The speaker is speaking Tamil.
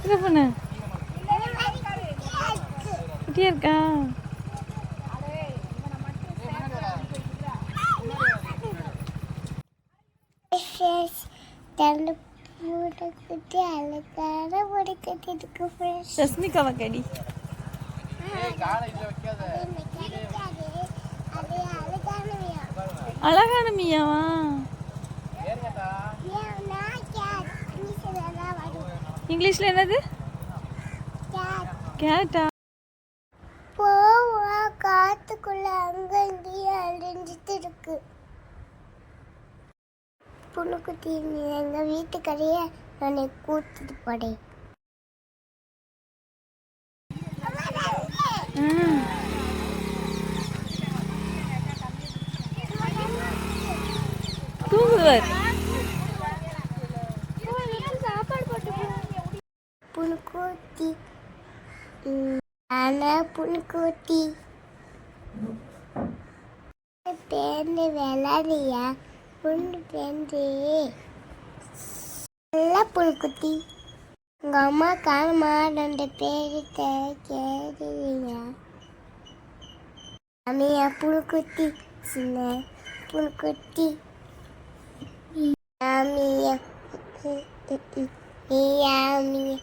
என்ன பண்ண குட்டியா இருக்கா? ரஷ்மிகாவா கடி அழகான மியாவா? இங்கிலீஷ்ல என்னது? கேட்டா? போவா காத்துக்குள்ள அங்க இங்கேயும் அழிஞ்சிட்டு இருக்கு. புழுக்குட்டி நீ எங்க வீட்டுக்கரையே நான் கூட்டிட்டு போறேன். தூங்குவார். புழுக்குட்டி ஆனா புழுக்குட்டி பேருந்து விளாடியா புண்ணு பேருந்து நல்லா புழுக்குட்டி. உங்க அம்மா காணுமா 2 பேரு கேடுறீங்க. அம்மையா புழுக்குட்டி சின்ன புழுக்குட்டி அம்மியா அம்மியா